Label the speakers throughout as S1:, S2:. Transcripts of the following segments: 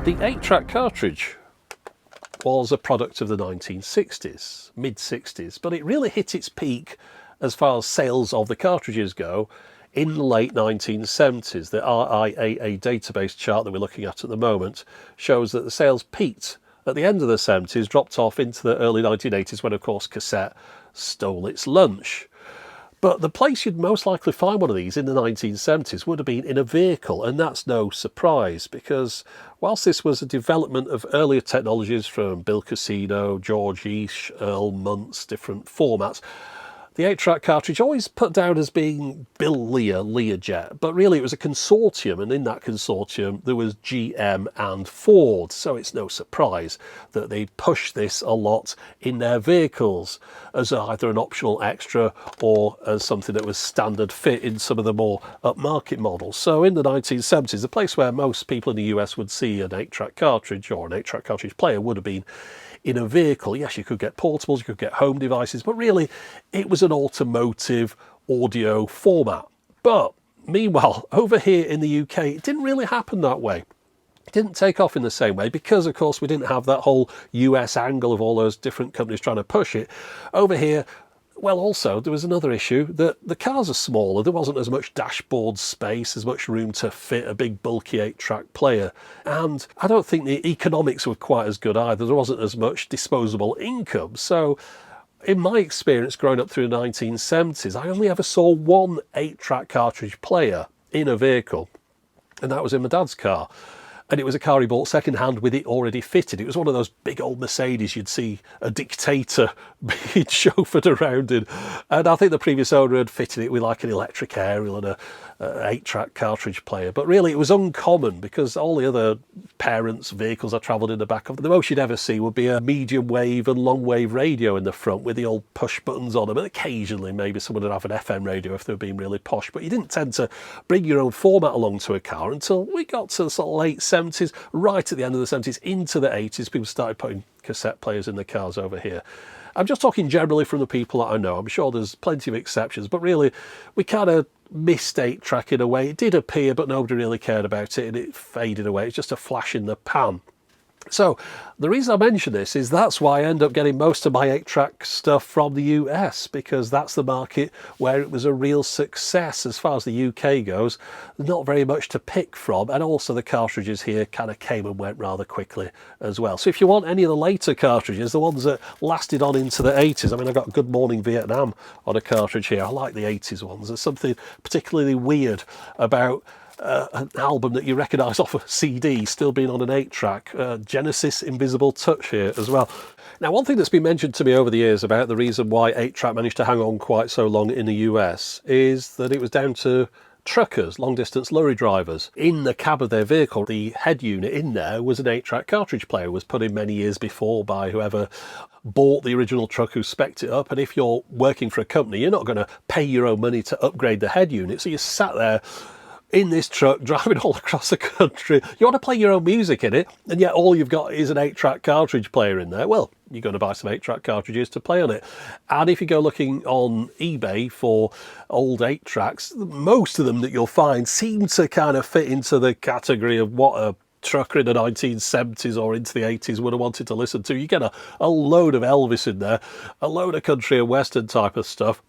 S1: The 8-track cartridge was a product of the 1960s, mid-60s, but it really hit its peak as far as sales of the cartridges go in the late 1970s. The RIAA database chart that we're looking at the moment shows that the sales peaked at the end of the 70s, dropped off into the early 1980s when, of course, cassette stole its lunch. But the place you'd most likely find one of these in the 1970s would have been in a vehicle, and that's no surprise, because whilst this was a development of earlier technologies from Bill Casino, George Eash, Earl Muntz, different formats, the 8-track cartridge always put down as being Bill Learjet, but really it was a consortium, and in that consortium there was GM and Ford, so it's no surprise that they pushed this a lot in their vehicles as either an optional extra or as something that was standard fit in some of the more upmarket models. So in the 1970s, the place where most people in the US would see an 8-track cartridge or an 8-track cartridge player would have been in a vehicle. Yes, you could get portables, you could get home devices, but really it was an automotive audio format. But meanwhile, over here in the UK, it didn't really happen that way. It didn't take off in the same way because, of course, we didn't have that whole US angle of all those different companies trying to push it. Over here, well, also, there was another issue that the cars are smaller. There wasn't as much dashboard space, as much room to fit a big bulky 8-track player. And I don't think the economics were quite as good either. There wasn't as much disposable income. So in my experience growing up through the 1970s, I only ever saw one 8-track cartridge player in a vehicle, and that was in my dad's car. And it was a car he bought second-hand with it already fitted. It was one of those big old Mercedes you'd see a dictator being chauffeured around in. And I think the previous owner had fitted it with like an electric aerial and a 8-track cartridge player. But really it was uncommon because all the other parents' vehicles I travelled in the back of, the most you'd ever see would be a medium wave and long wave radio in the front with the old push buttons on them. And occasionally maybe someone would have an FM radio if they were being really posh. But you didn't tend to bring your own format along to a car until we got to the sort of late 70s, right at the end of the 70s, into the 80s, people started putting cassette players in the cars over here. I'm just talking generally from the people that I know. I'm sure there's plenty of exceptions, but really we kind of missed 8-track in a way. It did appear, but nobody really cared about it, and it faded away. It's just a flash in the pan. So the reason I mention this is that's why I end up getting most of my 8-track stuff from the US, because that's the market where it was a real success. As far as the UK goes, not very much to pick from, and also the cartridges here kind of came and went rather quickly as well. So if you want any of the later cartridges, the ones that lasted on into the 80s, I mean, I've got Good Morning Vietnam on a cartridge here. I like the 80s ones. There's something particularly weird about an album that you recognise off a CD still being on an 8-track. Genesis Invisible Touch here as well. Now, one thing that's been mentioned to me over the years about the reason why 8-track managed to hang on quite so long in the US is that it was down to truckers, long-distance lorry drivers. In the cab of their vehicle, the head unit in there was an 8-track cartridge player. It was put in many years before by whoever bought the original truck who spec'd it up. And if you're working for a company, you're not going to pay your own money to upgrade the head unit. So you sat there in this truck, driving all across the country. You want to play your own music in it, and yet all you've got is an 8-track cartridge player in there. Well, you're going to buy some 8-track cartridges to play on it. And if you go looking on eBay for old 8-tracks, most of them that you'll find seem to kind of fit into the category of what a trucker in the 1970s or into the 80s would have wanted to listen to. You get a load of Elvis in there, a load of country and western type of stuff.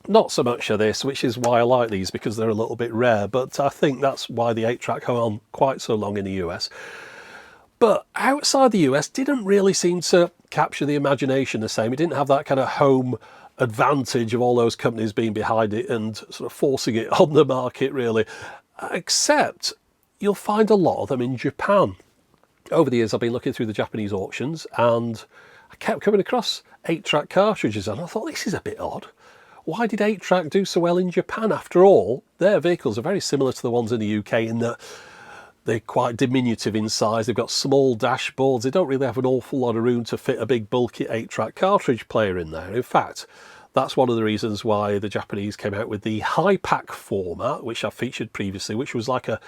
S1: Not so much of this, which is why I like these, because they're a little bit rare, but I think that's why the 8-track hung on quite so long in the US. But outside the US, didn't really seem to capture the imagination the same. It didn't have that kind of home advantage of all those companies being behind it and sort of forcing it on the market, really. Except you'll find a lot of them in Japan. Over the years, I've been looking through the Japanese auctions, and I kept coming across 8-track cartridges, and I thought, this is a bit odd. Why did 8-track do so well in Japan? After all, their vehicles are very similar to the ones in the UK in that they're quite diminutive in size. They've got small dashboards. They don't really have an awful lot of room to fit a big bulky 8-track cartridge player in there. In fact, that's one of the reasons why the Japanese came out with the high pack format, which I've featured previously, which was like a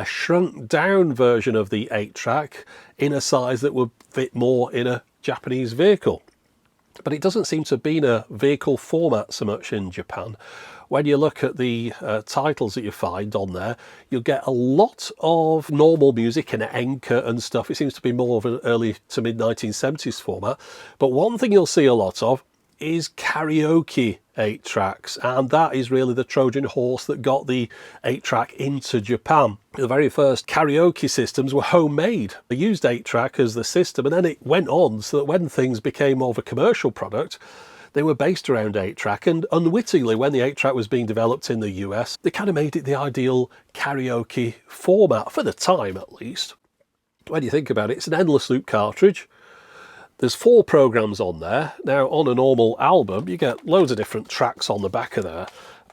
S1: shrunk down version of the 8-track in a size that would fit more in a Japanese vehicle. But it doesn't seem to have been a vehicle format so much in Japan. when you look at the titles that you find on there, you'll get a lot of normal music and enka and stuff. It seems to be more of an early to mid 1970s format. But one thing you'll see a lot of is karaoke 8-tracks, and that is really the Trojan horse that got the 8-track into Japan. The very first karaoke systems were homemade. They used 8-track as the system, and then it went on so that when things became more of a commercial product, they were based around 8-track, and unwittingly, when the 8-track was being developed in the US, they kind of made it the ideal karaoke format, for the time at least. When you think about it, it's an endless loop cartridge. There's 4 programs on there. Now, on a normal album, you get loads of different tracks on the back of there.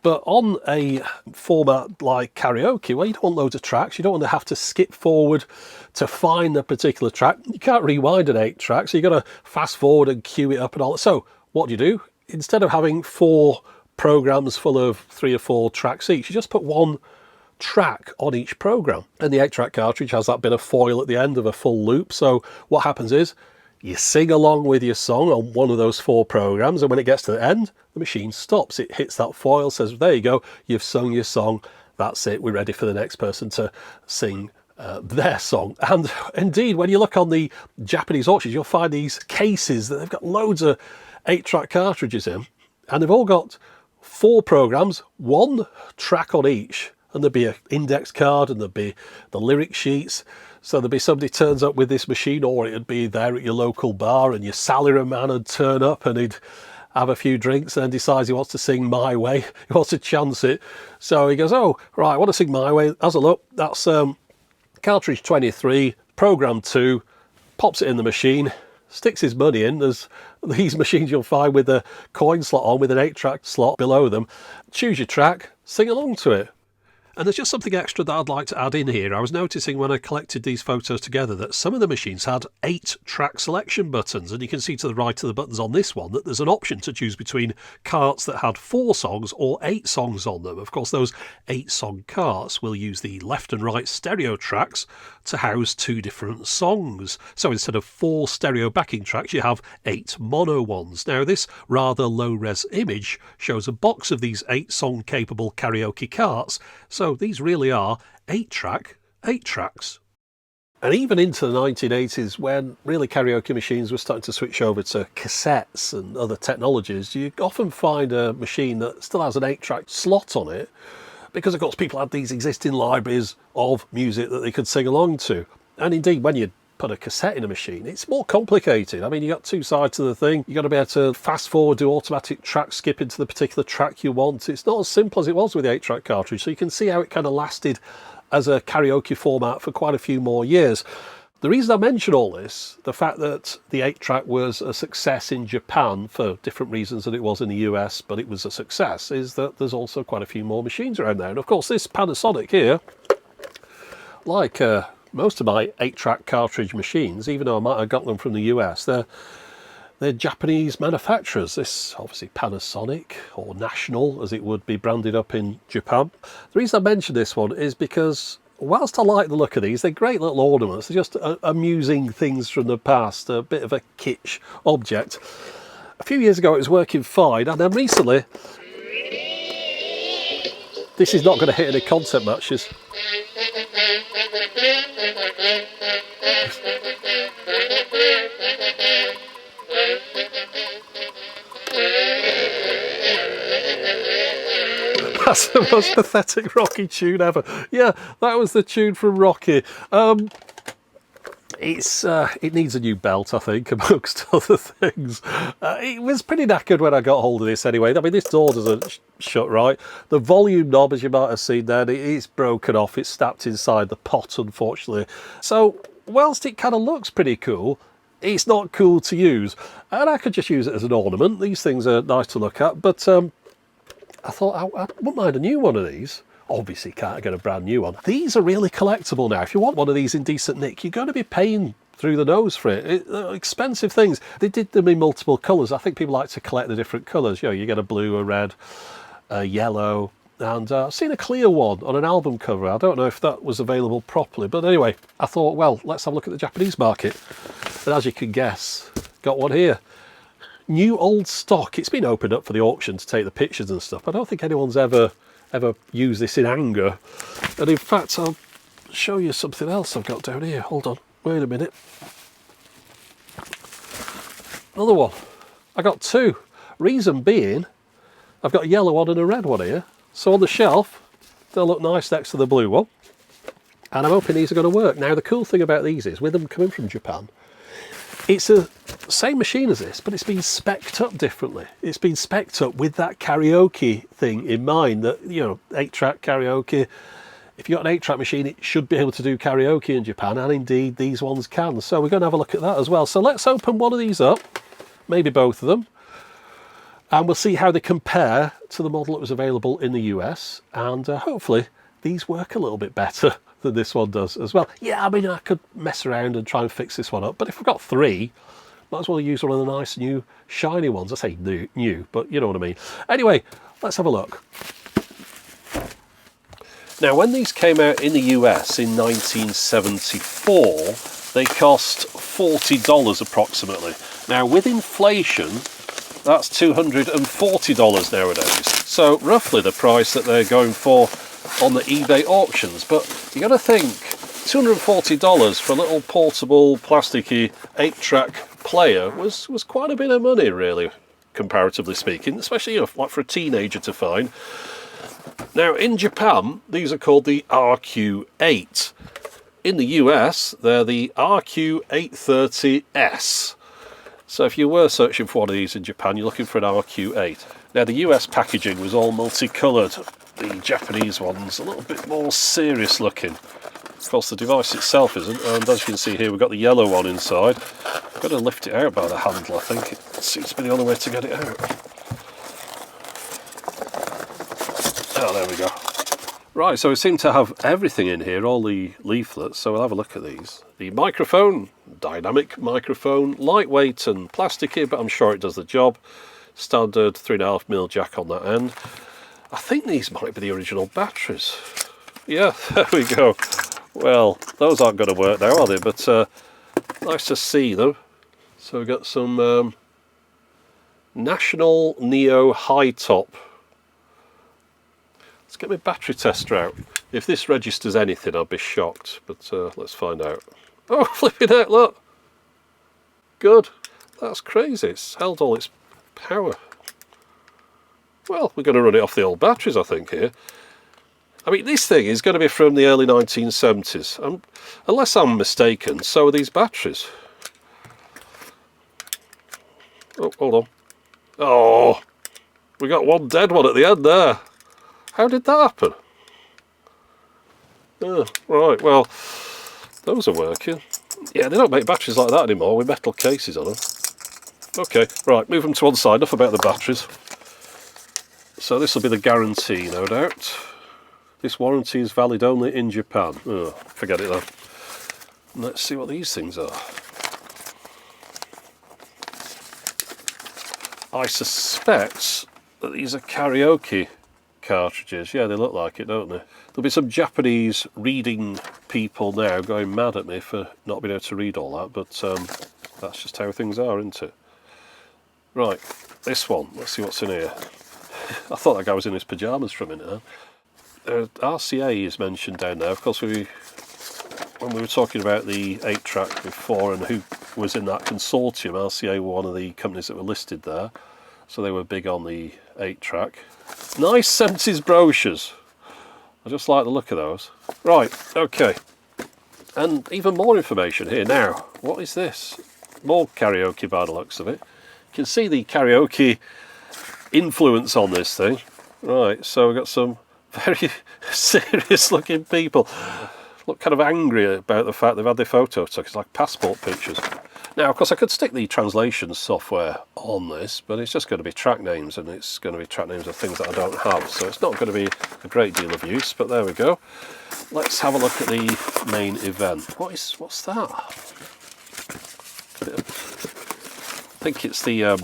S1: But on a format like karaoke, well, you don't want loads of tracks. You don't want to have to skip forward to find a particular track. You can't rewind an 8-track, so you've got to fast forward and cue it up and all that. So what do? Instead of having 4 programs full of 3 or 4 tracks each, you just put 1 track on each program. And the 8-track cartridge has that bit of foil at the end of a full loop. So what happens is, you sing along with your song on one of those 4 programs, and when it gets to the end, the machine stops. It hits that foil, says, there you go, you've sung your song, that's it, we're ready for the next person to sing their song. And indeed, when you look on the Japanese auctions, you'll find these cases that they've got loads of 8-track cartridges in, and they've all got 4 programs, 1 track on each, and there'd be an index card, and there'd be the lyric sheets. So there'd be somebody turns up with this machine, or it'd be there at your local bar, and your salaryman would turn up and he'd have a few drinks and then decides he wants to sing My Way. He wants to chance it. So he goes, oh, right, I want to sing My Way. Has a look. That's cartridge 23, program 2, pops it in the machine, sticks his money in. There's these machines you'll find with a coin slot on with an 8-track slot below them. Choose your track, sing along to it. And there's just something extra that I'd like to add in here. I was noticing when I collected these photos together that some of the machines had 8-track selection buttons, and you can see to the right of the buttons on this one that there's an option to choose between carts that had 4 songs or 8 songs on them. Of course, those 8-song carts will use the left and right stereo tracks to house 2 different songs. So instead of 4 stereo backing tracks, you have 8 mono ones. Now, this rather low-res image shows a box of these 8-song capable karaoke carts, so these really are 8-track 8-tracks. And even into the 1980s, when really karaoke machines were starting to switch over to cassettes and other technologies, you often find a machine that still has an 8-track slot on it, because of course people had these existing libraries of music that they could sing along to. And indeed, when you put a cassette in a machine, it's more complicated. I mean, you got 2 sides to the thing. You got to be able to fast forward, do automatic track skip into the particular track you want. It's not as simple as it was with the 8-track cartridge. So you can see how it kind of lasted as a karaoke format for quite a few more years. The reason I mention all this, the fact that the 8-track was a success in Japan for different reasons than it was in the US, but it was a success, is that there's also quite a few more machines around there. And of course, this Panasonic here, like most of my 8-track cartridge machines, even though I might have got them from the US, they're Japanese manufacturers. This obviously Panasonic, or National as it would be branded up in Japan. The reason I mention this one is because whilst I like the look of these, they're great little ornaments. They're just amusing things from the past, a bit of a kitsch object. A few years ago it was working fine, and then recently, this is not going to hit any concept matches. That's the most pathetic Rocky tune ever. Yeah, that was the tune from Rocky. It needs a new belt, I think, amongst other things. It was pretty knackered when I got hold of this anyway. I mean, this door doesn't shut right. The volume knob, as you might have seen there, it's broken off. It's snapped inside the pot, unfortunately. So, whilst it kind of looks pretty cool, it's not cool to use. And I could just use it as an ornament. These things are nice to look at, but I thought I wouldn't mind a new one of these. Obviously can't get a brand new one. These are really collectible now. If you want one of these in decent nick, you're going to be paying through the nose for it. Expensive things. They did them in multiple colours. I think people like to collect the different colours. You know, you get a blue, a red, a yellow, and I've seen a clear one on an album cover. I don't know if that was available properly, but anyway, I thought, well, let's have a look at the Japanese market. And as you can guess, got one here. new old stock. It's been opened up for the auction to take the pictures and stuff. I don't think anyone's ever used this in anger. And in fact, I'll show you something else I've got down here. Hold on, wait a minute. Another one. I got two. Reason being, I've got a yellow one and a red one here. So on the shelf, they'll look nice next to the blue one. And I'm hoping these are going to work. Now the cool thing about these is, with them coming from Japan, it's the same machine as this, but it's been spec'd up differently. It's been spec'd up with that karaoke thing in mind, that, you know, 8-track karaoke. If you've got an 8-track machine, it should be able to do karaoke in Japan, and indeed these ones can. So we're going to have a look at that as well. So let's open one of these up, maybe both of them, and we'll see how they compare to the model that was available in the US, and hopefully these work a little bit better than this one does as well. Yeah, I mean, I could mess around and try and fix this one up, but if I've got three, might as well use one of the nice new shiny ones. I say new, but you know what I mean. Anyway, let's have a look. Now, when these came out in the US in 1974, they cost $40 approximately. Now, with inflation, that's $240 nowadays. So roughly the price that they're going for on the eBay auctions. But you got to think, $240 for a little portable plasticky 8-track player was quite a bit of money, really, comparatively speaking, especially, you know, like for a teenager to find. Now, in Japan, these are called the RQ-8. In the US, they're the RQ-830S. So if you were searching for one of these in Japan, you're looking for an RQ-8. Now, the US packaging was all multicoloured. The Japanese one's a little bit more serious looking. Of course, the device itself isn't, and as you can see here, we've got the yellow one inside. I've got to lift it out by the handle, I think. It seems to be the only way to get it out. Oh, there we go. Right, so we seem to have everything in here, all the leaflets, so we'll have a look at these. The microphone, dynamic microphone, lightweight and plasticky, but I'm sure it does the job. Standard 3.5mm jack on that end. I think these might be the original batteries. Yeah, there we go. Well, those aren't going to work now, are they? But nice to see them. So we've got some National Neo high top. Let's get my battery tester out. If this registers anything, I'll be shocked. But let's find out. Oh, flipping out, look. Good. That's crazy. It's held all its power. Well, we're going to run it off the old batteries, I think, here. I mean, this thing is going to be from the early 1970s. Unless I'm mistaken, so are these batteries. Oh, hold on. Oh, we got one dead one at the end there. How did that happen? Oh, right, well, those are working. Yeah, they don't make batteries like that anymore with metal cases on them. Okay, right, move them to one side. Enough about the batteries. So this will be the guarantee, no doubt. This warranty is valid only in Japan. Oh, forget it then. Let's see what these things are. I suspect that these are karaoke cartridges. Yeah, they look like it, don't they? There'll be some Japanese reading people now going mad at me for not being able to read all that, but that's just how things are, isn't it? Right, this one. Let's see what's in here. I thought that guy was in his pyjamas for a minute then. RCA is mentioned down there. Of course, when we were talking about the 8-track before and who was in that consortium, RCA were one of the companies that were listed there. So they were big on the 8-track. Nice 70s brochures. I just like the look of those. Right, okay. And even more information here. Now, what is this? More karaoke by the looks of it. You can see the karaoke influence on this thing. Right, so we've got some very serious looking people. Look kind of angry about the fact they've had their photo took. It's like passport pictures. Now, of course, I could stick the translation software on this, but it's just going to be track names, and it's going to be track names of things that I don't have, so it's not going to be a great deal of use, but there we go. Let's have a look at the main event. What's that? I think it's the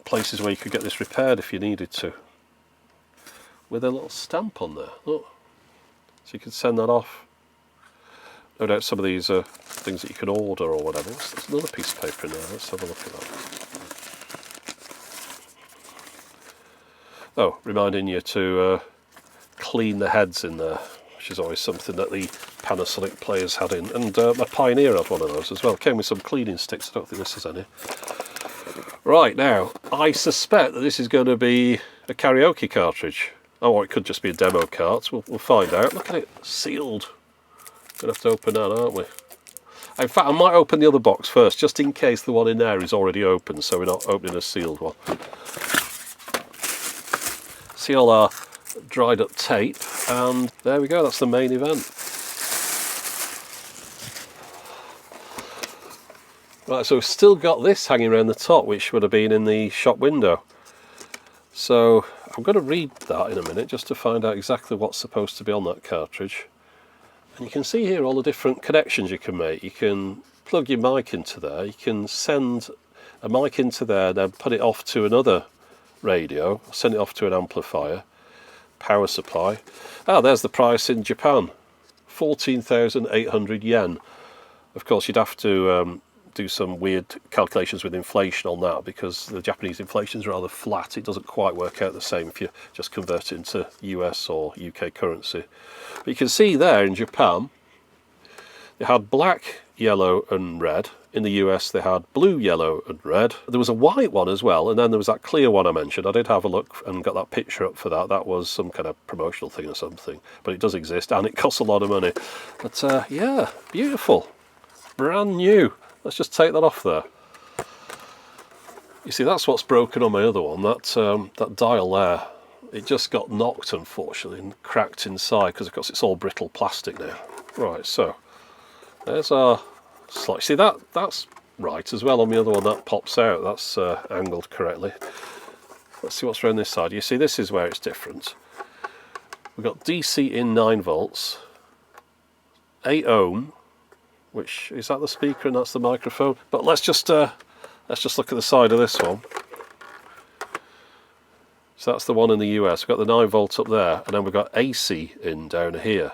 S1: places where you could get this repaired if you needed to, with a little stamp on there. Look, so you can send that off. No doubt some of these are things that you can order or whatever. There's another piece of paper in there. Let's have a look at that. Oh, reminding you to clean the heads in there, which is always something that the Panasonic players had in. And my Pioneer had one of those as well. Came with some cleaning sticks. I don't think this has any. Right, now, I suspect that this is going to be a karaoke cartridge. Oh, or it could just be a demo cart. We'll find out. Look at it, sealed. Gonna have to open that, aren't we? In fact, I might open the other box first, just in case the one in there is already open, so we're not opening a sealed one. See all our dried up tape, and there we go, that's the main event. Right, so we've still got this hanging around the top, which would have been in the shop window. So I'm going to read that in a minute, just to find out exactly what's supposed to be on that cartridge. And you can see here all the different connections you can make. You can plug your mic into there, you can send a mic into there, then put it off to another radio, send it off to an amplifier, power supply. Ah, there's the price in Japan, 14,800 yen. Of course, you'd have to do some weird calculations with inflation on that, because the Japanese inflation is rather flat. It doesn't quite work out the same if you just convert it into US or UK currency. But you can see there in Japan, they had black, yellow and red. In the US they had blue, yellow and red. There was a white one as well, and then there was that clear one I mentioned. I did have a look and got that picture up for that. That was some kind of promotional thing or something, but it does exist and it costs a lot of money. But yeah, beautiful, brand new. Let's just take that off there. You see, that's what's broken on my other one, that dial there. It just got knocked, unfortunately, and cracked inside, because of course it's all brittle plastic now. Right, so there's our slot. See, that's right as well on the other one. That pops out. That's angled correctly. Let's see what's around this side. You see, this is where it's different. We've got DC in 9 volts, 8 ohm, which is that the speaker and that's the microphone. But let's just look at the side of this one. So that's the one in the US. We've got the 9 volts up there, and then we've got AC in down here.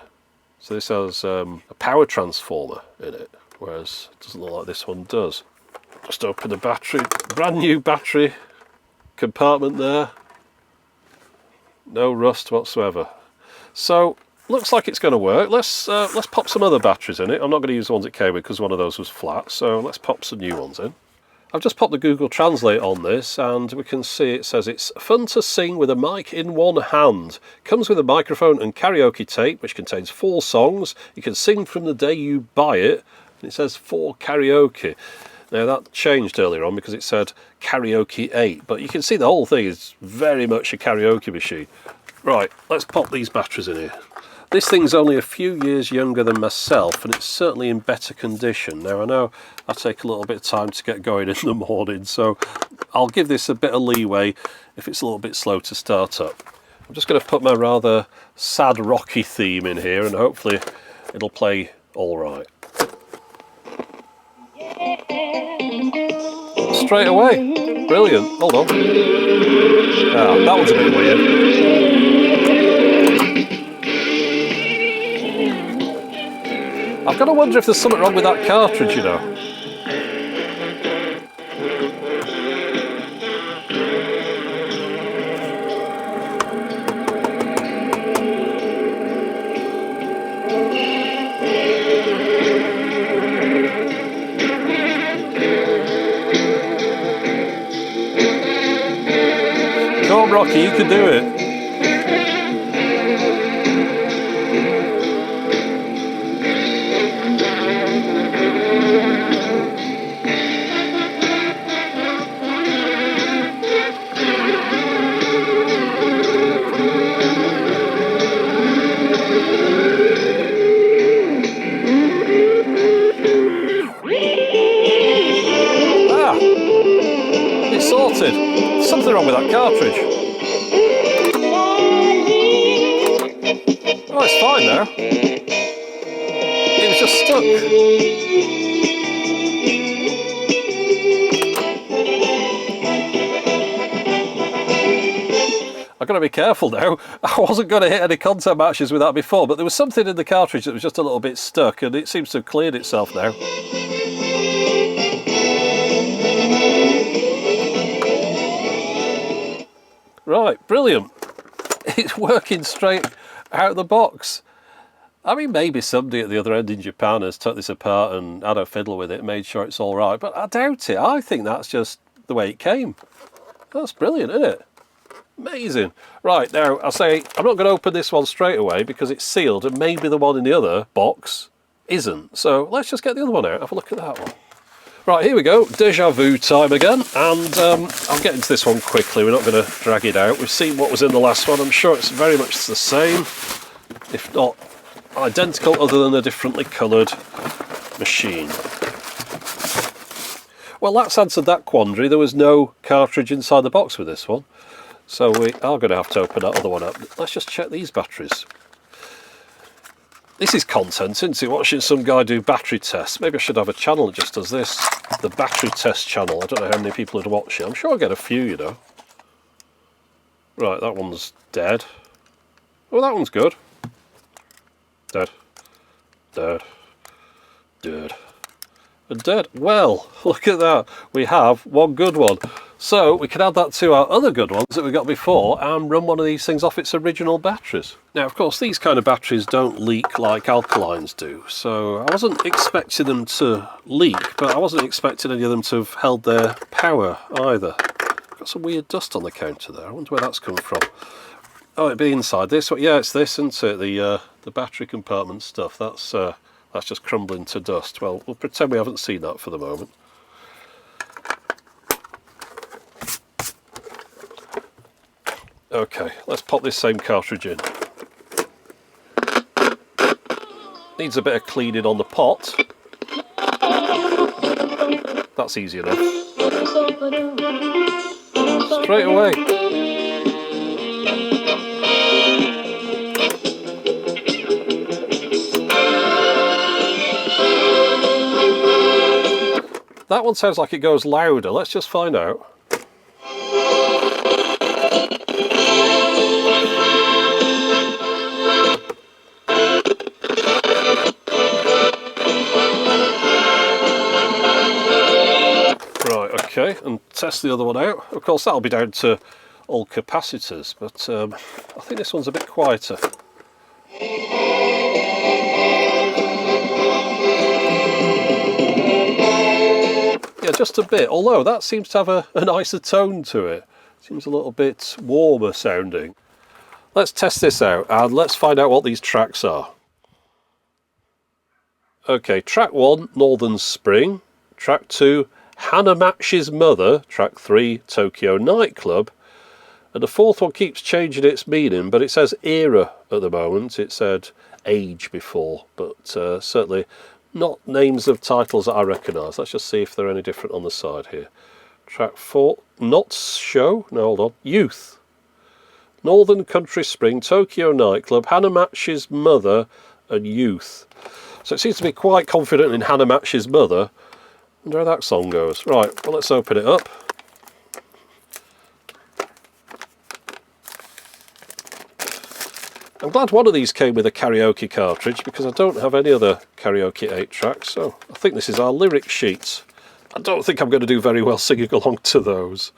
S1: So this has a power transformer in it, whereas it doesn't look like this one does. Just open the battery, brand new battery compartment there. No rust whatsoever. So looks like it's going to work. Let's pop some other batteries in it. I'm not going to use the ones it came with because one of those was flat, so let's pop some new ones in. I've just popped the Google Translate on this, and we can see it says it's fun to sing with a mic in one hand. Comes with a microphone and karaoke tape, which contains 4 songs. You can sing from the day you buy it, and it says for karaoke. Now that changed earlier on because it said RQ-8, but you can see the whole thing is very much a karaoke machine. Right, let's pop these batteries in here. This thing's only a few years younger than myself, and it's certainly in better condition. Now I know I take a little bit of time to get going in the morning, so I'll give this a bit of leeway if it's a little bit slow to start up. I'm just going to put my rather sad rocky theme in here, and hopefully it'll play all right. Straight away, brilliant. Hold on. Ah, that was a bit weird. I've got to wonder if there's something wrong with that cartridge, you know. Go on, Rocky, you can do it. Something wrong with that cartridge. Oh, it's fine now. It was just stuck. I've got to be careful now. I wasn't going to hit any contact matches with that before, but there was something in the cartridge that was just a little bit stuck, and it seems to have cleared itself now. Right, brilliant. It's working straight out of the box. I mean, maybe somebody at the other end in Japan has took this apart and had a fiddle with it and made sure it's all right, but I doubt it. I think that's just the way it came. That's brilliant, isn't it? Amazing. Right, now, I say, I'm not going to open this one straight away because it's sealed, and maybe the one in the other box isn't. So let's just get the other one out. Have a look at that one. Right, here we go. Deja vu time again, and I'll get into this one quickly. We're not going to drag it out. We've seen what was in the last one. I'm sure it's very much the same, if not identical, other than a differently coloured machine. Well, that's answered that quandary. There was no cartridge inside the box with this one, so we are going to have to open that other one up. Let's just check these batteries. This is content, isn't it? Watching some guy do battery tests. Maybe I should have a channel that just does this. The battery test channel. I don't know how many people would watch it. I'm sure I'll get a few, you know. Right, that one's dead. Oh, that one's good. Dead. Dead. Dead. And dead. Well, look at that. We have one good one. So we can add that to our other good ones that we got before and run one of these things off its original batteries. Now, of course, these kind of batteries don't leak like alkalines do, so I wasn't expecting them to leak, but I wasn't expecting any of them to have held their power either. Got some weird dust on the counter there. I wonder where that's come from. Oh, it'd be inside this. Well, yeah, it's this, isn't it? The battery compartment stuff. That's just crumbling to dust. Well, we'll pretend we haven't seen that for the moment. Okay, let's pop this same cartridge in. Needs a bit of cleaning on the pot. That's easy enough. Straight away. That one sounds like it goes louder. Let's just find out. Okay, and test the other one out. Of course, that'll be down to old capacitors, but I think this one's a bit quieter. Yeah, just a bit, although that seems to have a nicer tone to it. Seems a little bit warmer sounding. Let's test this out, and let's find out what these tracks are. Okay, track 1, Northern Spring. Track 2, Hanamash's Mother. Track 3, Tokyo Nightclub. And the fourth one keeps changing its meaning, but it says era at the moment. It said age before, but certainly not names of titles that I recognise. Let's just see if they're any different on the side here. Track 4, Not Show. No, hold on. Youth. Northern Country Spring, Tokyo Nightclub, Hanamash's Mother, and Youth. So it seems to be quite confident in Hanamash's Mother. I wonder how that song goes. Right, well, let's open it up. I'm glad one of these came with a karaoke cartridge because I don't have any other Karaoke 8 tracks, so I think this is our lyric sheet. I don't think I'm going to do very well singing along to those.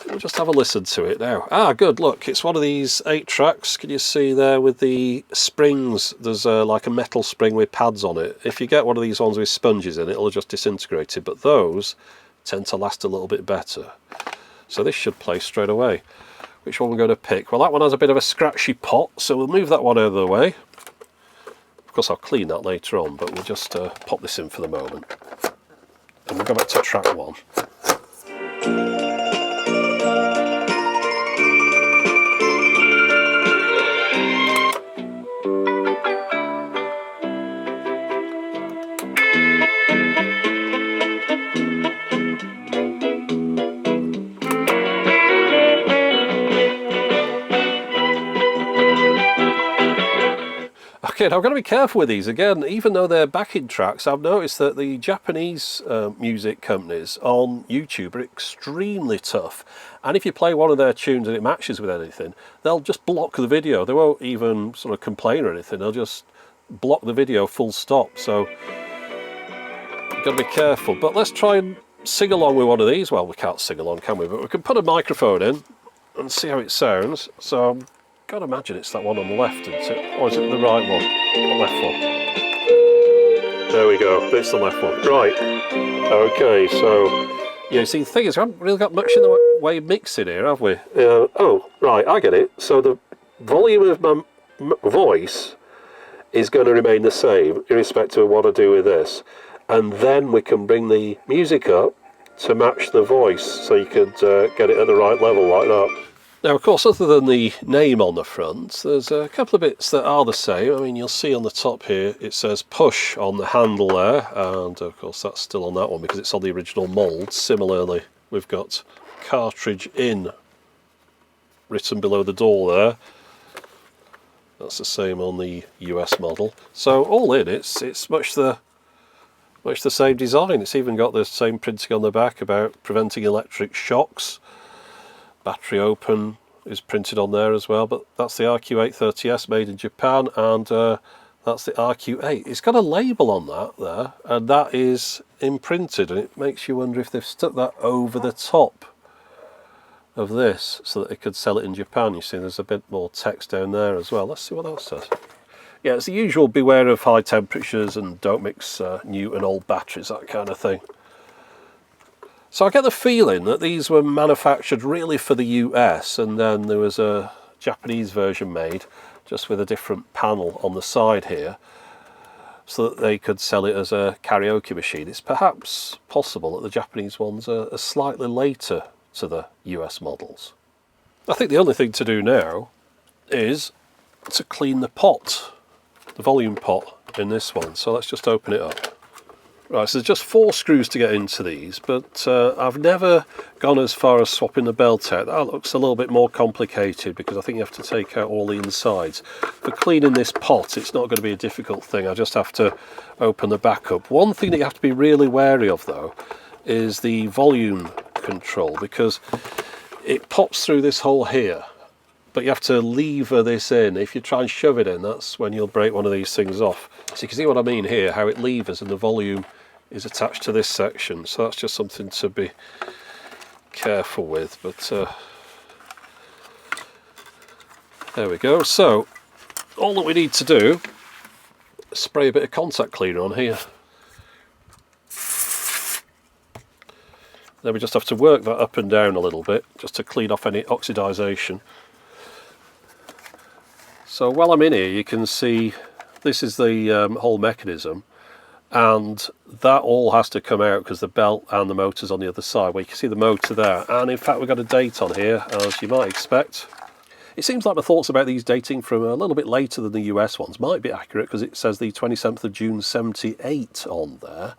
S1: We'll just have a listen to it now. Ah, good, look, it's one of these 8 tracks. Can you see there with the springs? There's like a metal spring with pads on it. If you get one of these ones with sponges in it, it'll just disintegrate it, but those tend to last a little bit better. So this should play straight away. Which one we're going to pick? Well, that one has a bit of a scratchy pot, so we'll move that one out of the way. Of course, I'll clean that later on, but we'll just pop this in for the moment. And we'll go back to track 1. Okay, now I've got to be careful with these. Again, even though they're backing tracks, I've noticed that the Japanese music companies on YouTube are extremely tough. And if you play one of their tunes and it matches with anything, they'll just block the video. They won't even sort of complain or anything. They'll just block the video full stop. So you've got to be careful. But let's try and sing along with one of these. Well, we can't sing along, can we? But we can put a microphone in and see how it sounds. So I've got to imagine it's that one on the left, isn't it? Or is it the right one? The left one. There we go. It's the left one. Right. Okay, so yeah, see, the thing is, we haven't really got much in the way of mixing here, have we? Oh, right, I get it. So the volume of my voice is going to remain the same, irrespective of what I do with this. And then we can bring the music up to match the voice, so you could get it at the right level like that. Now, of course, other than the name on the front, there's a couple of bits that are the same. I mean, you'll see on the top here, it says push on the handle there, and of course that's still on that one because it's on the original mould. Similarly, we've got cartridge in written below the door there. That's the same on the US model. So all in, it's much the same design. It's even got the same printing on the back about preventing electric shocks. Battery open is printed on there as well, but that's the RQ-830S made in Japan, and that's the RQ-8. It's got a label on that there, and that is imprinted, and it makes you wonder if they've stuck that over the top of this so that they could sell it in Japan. You see there's a bit more text down there as well. Let's see what that says. Yeah, it's the usual beware of high temperatures and don't mix new and old batteries, that kind of thing. So I get the feeling that these were manufactured really for the US, and then there was a Japanese version made just with a different panel on the side here so that they could sell it as a karaoke machine. It's perhaps possible that the Japanese ones are slightly later to the US models. I think the only thing to do now is to clean the pot, the volume pot in this one. So let's just open it up. Right, so there's just 4 screws to get into these, but I've never gone as far as swapping the belt out. That looks a little bit more complicated because I think you have to take out all the insides. For cleaning this pot, it's not going to be a difficult thing. I just have to open the back up. One thing that you have to be really wary of, though, is the volume control, because it pops through this hole here, but you have to lever this in. If you try and shove it in, that's when you'll break one of these things off. So you can see what I mean here, how it levers and the volume is attached to this section. So that's just something to be careful with. But there we go. So all that we need to do is spray a bit of contact cleaner on here. Then we just have to work that up and down a little bit just to clean off any oxidization. So while I'm in here, you can see this is the whole mechanism, and that all has to come out because the belt and the motor's on the other side. Well, you can see the motor there, and in fact we've got a date on here, as you might expect. It seems like the thoughts about these dating from a little bit later than the US ones might be accurate, because it says the 27th of June 78 on there.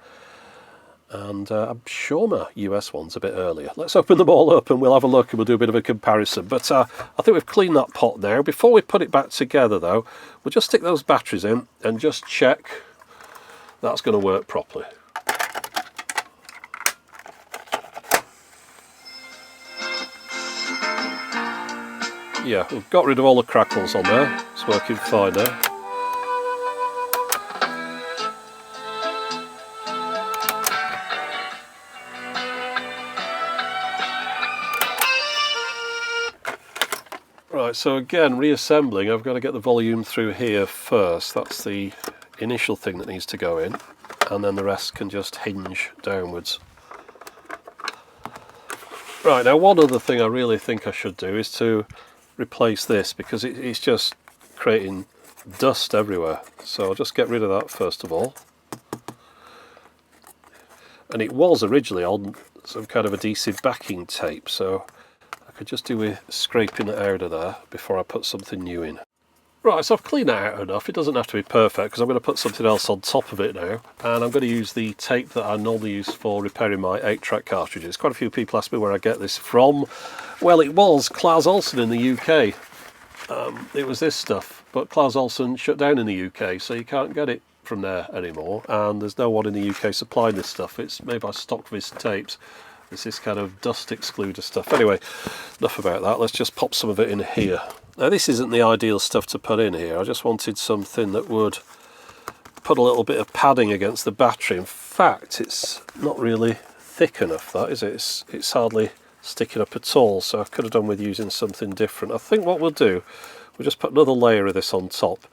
S1: And I'm sure my US one's a bit earlier. Let's open them all up and we'll have a look and we'll do a bit of a comparison. But I think we've cleaned that pot now. Before we put it back together though, we'll just stick those batteries in and just check that's going to work properly. Yeah, we've got rid of all the crackles on there. It's working fine now. Right, so again, reassembling, I've got to get the volume through here first. That's the initial thing that needs to go in, and then the rest can just hinge downwards. Right, now one other thing I really think I should do is to replace this, because it's just creating dust everywhere. So I'll just get rid of that first of all. And it was originally on some kind of adhesive backing tape, so I could just do with scraping it out of there before I put something new in. Right, so I've cleaned that out enough. It doesn't have to be perfect because I'm going to put something else on top of it now, and I'm going to use the tape that I normally use for repairing my 8-track cartridges. Quite a few people ask me where I get this from. Well, it was Claes Olsen in the UK. it was this stuff, but Klaus Olsen shut down in the UK, so you can't get it from there anymore, and there's no one in the UK supplying this stuff. It's made by Stockvis Tapes. It's this kind of dust excluder stuff. Anyway, enough about that. Let's just pop some of it in here. Now, this isn't the ideal stuff to put in here. I just wanted something that would put a little bit of padding against the battery. In fact, it's not really thick enough, that is it? It's hardly sticking up at all, so I could have done with using something different. I think what we'll do, we'll just put another layer of this on top.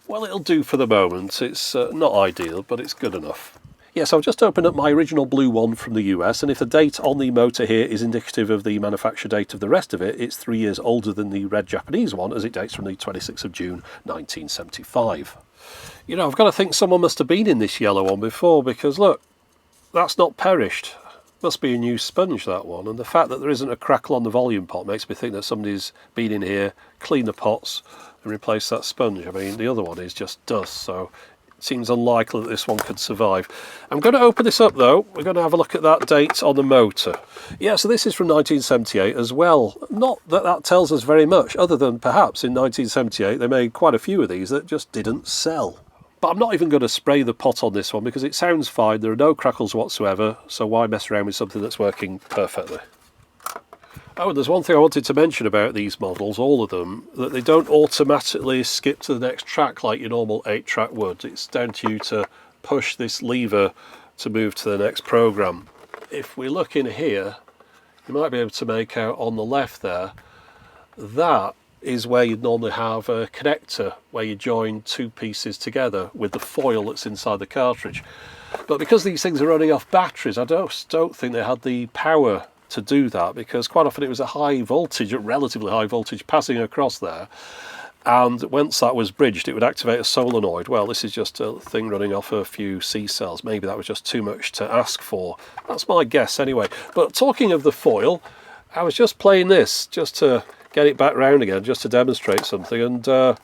S1: Well, it'll do for the moment. It's not ideal, but it's good enough. Yes, I've just opened up my original blue one from the US, and if the date on the motor here is indicative of the manufacture date of the rest of it, it's 3 years older than the red Japanese one, as it dates from the 26th of June 1975. You know, I've got to think someone must have been in this yellow one before, because look, that's not perished. Must be a new sponge, that one, and the fact that there isn't a crackle on the volume pot makes me think that somebody's been in here, cleaned the pots and replaced that sponge. I mean, the other one is just dust, so it seems unlikely that this one could survive. I'm going to open this up though. We're going to have a look at that date on the motor. Yeah, so this is from 1978 as well. Not that that tells us very much, other than perhaps in 1978 they made quite a few of these that just didn't sell. But I'm not even going to spray the pot on this one because it sounds fine. There are no crackles whatsoever, so why mess around with something that's working perfectly? Oh, and there's one thing I wanted to mention about these models, all of them, that they don't automatically skip to the next track like your normal 8-track would. It's down to you to push this lever to move to the next program. If we look in here, you might be able to make out on the left there, that is where you'd normally have a connector where you join two pieces together with the foil that's inside the cartridge. But because these things are running off batteries, I don't think they had the power to do that, because quite often it was a high voltage, a relatively high voltage passing across there, and once that was bridged it would activate a solenoid. Well, this is just a thing running off a few C cells. Maybe that was just too much to ask for. That's my guess anyway. But talking of the foil, I was just playing this just to get it back round again, just to demonstrate something, and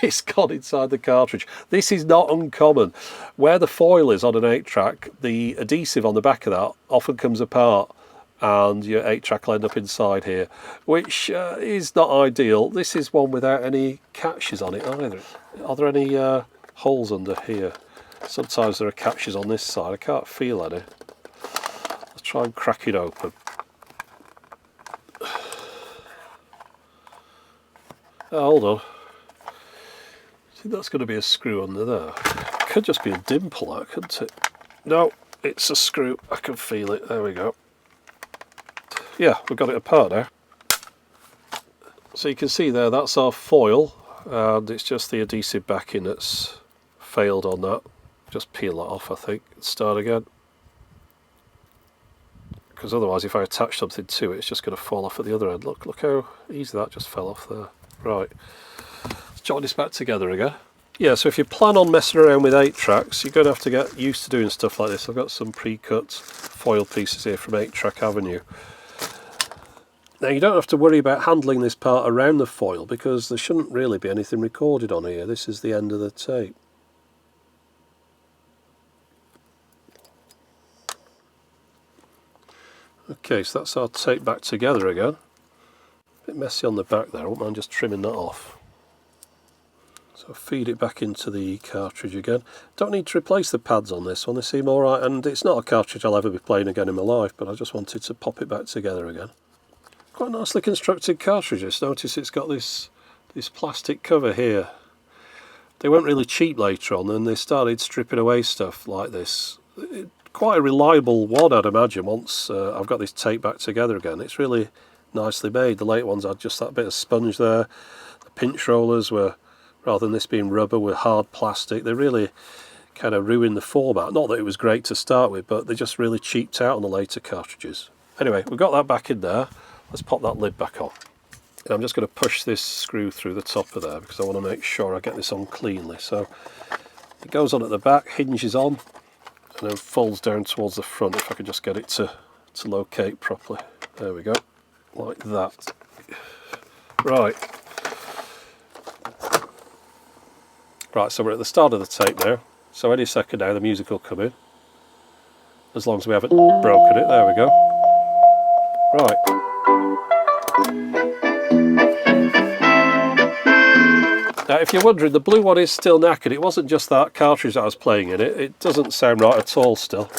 S1: it's gone inside the cartridge. This is not uncommon. Where the foil is on an 8-track, the adhesive on the back of that often comes apart and your 8-track will end up inside here, which is not ideal. This is one without any catches on it either. Are there any holes under here? Sometimes there are catches on this side. I can't feel any. Let's try and crack it open. Oh, hold on. I think that's going to be a screw under there. It could just be a dimple, that, couldn't it? No, it's a screw. I can feel it. There we go. Yeah, we've got it apart now. So you can see there, that's our foil, and it's just the adhesive backing that's failed on that. Just peel that off, I think, and start again. Because otherwise, if I attach something to it, it's just going to fall off at the other end. Look how easy that just fell off there. Right, let's join this back together again. Yeah, so if you plan on messing around with 8-tracks, you're going to have to get used to doing stuff like this. I've got some pre-cut foil pieces here from 8-track Avenue. Now, you don't have to worry about handling this part around the foil because there shouldn't really be anything recorded on here. This is the end of the tape. Okay, so that's our tape back together again. A bit messy on the back there, I won't mind just trimming that off. So feed it back into the cartridge again. Don't need to replace the pads on this one, they seem alright, and it's not a cartridge I'll ever be playing again in my life, but I just wanted to pop it back together again. Quite nicely constructed cartridge. Just notice it's got this plastic cover here. They weren't really cheap later on, and they started stripping away stuff like this. Quite a reliable one, I'd imagine, once I've got this tape back together again. It's really nicely made. The late ones had just that bit of sponge there. The pinch rollers were, rather than this being rubber, were hard plastic. They really kind of ruined the format. Not that it was great to start with, but they just really cheaped out on the later cartridges. Anyway, we've got that back in there. Let's pop that lid back on. And I'm just going to push this screw through the top of there because I want to make sure I get this on cleanly. So it goes on at the back, hinges on, and then folds down towards the front. If I could just get it to locate properly. There we go. Like that. Right. Right, so we're at the start of the tape now. So any second now the music will come in. As long as we haven't broken it. There we go. Right. Now, if you're wondering, the blue one is still knackered. It wasn't just that cartridge that I was playing in it. It doesn't sound right at all still.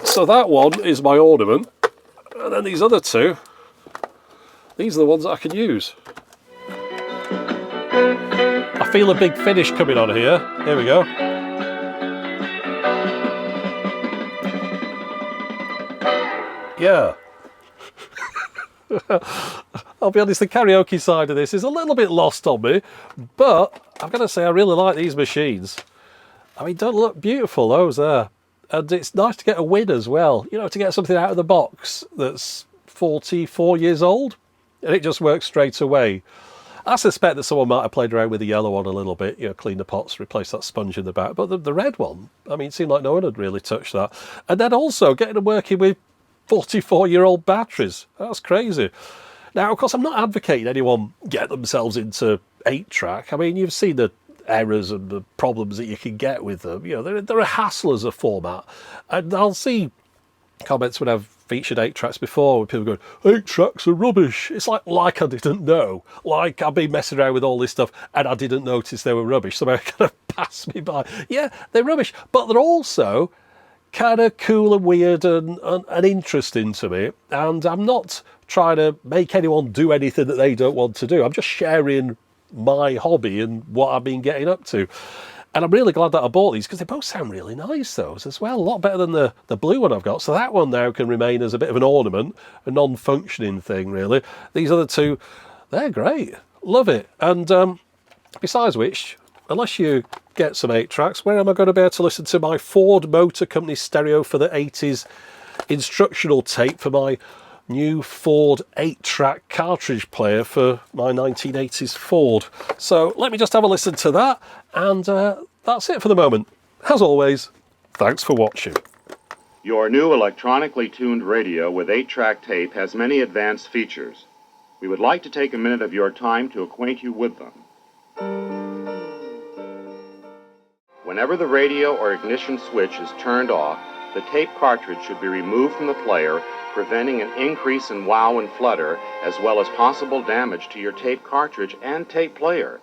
S1: So that one is my ornament, and then these other two, these are the ones that I can use. I feel a big finish coming on here. Here we go. Yeah. I'll be honest, the karaoke side of this is a little bit lost on me, but I've got to say I really like these machines. I mean, don't look beautiful, those there. And it's nice to get a win as well. You know, to get something out of the box that's 44 years old, and it just works straight away. I suspect that someone might have played around with the yellow one a little bit, you know, clean the pots, replace that sponge in the back. But the red one, I mean, it seemed like no one had really touched that. And then also getting them working with 44-year-old batteries. That's crazy. Now, of course, I'm not advocating anyone get themselves into 8-track. I mean, you've seen the errors and the problems that you can get with them. You know, they're a hassle as a format. And I'll see comments when I've featured 8-tracks before, with people going, 8-tracks are rubbish. It's like I didn't know. Like I've been messing around with all this stuff and I didn't notice they were rubbish. So they kind of passed me by. Yeah, they're rubbish, but they're also kind of cool and weird and interesting to me. And I'm not trying to make anyone do anything that they don't want to do. I'm just sharing my hobby and what I've been getting up to. And I'm really glad that I bought these because they both sound really nice, those as well. A lot better than the blue one I've got. So that one now can remain as a bit of an ornament, a non-functioning thing, really. These other two, they're great. Love it. And besides which, unless you get some 8-tracks, where am I going to be able to listen to my Ford Motor Company stereo for the 80s instructional tape for my new Ford 8-track cartridge player for my 1980s Ford? So let me just have a listen to that, and that's it for the moment. As always, thanks for watching.
S2: Your new electronically tuned radio with 8-track tape has many advanced features. We would like to take a minute of your time to acquaint you with them. Whenever the radio or ignition switch is turned off, the tape cartridge should be removed from the player, preventing an increase in wow and flutter, as well as possible damage to your tape cartridge and tape player.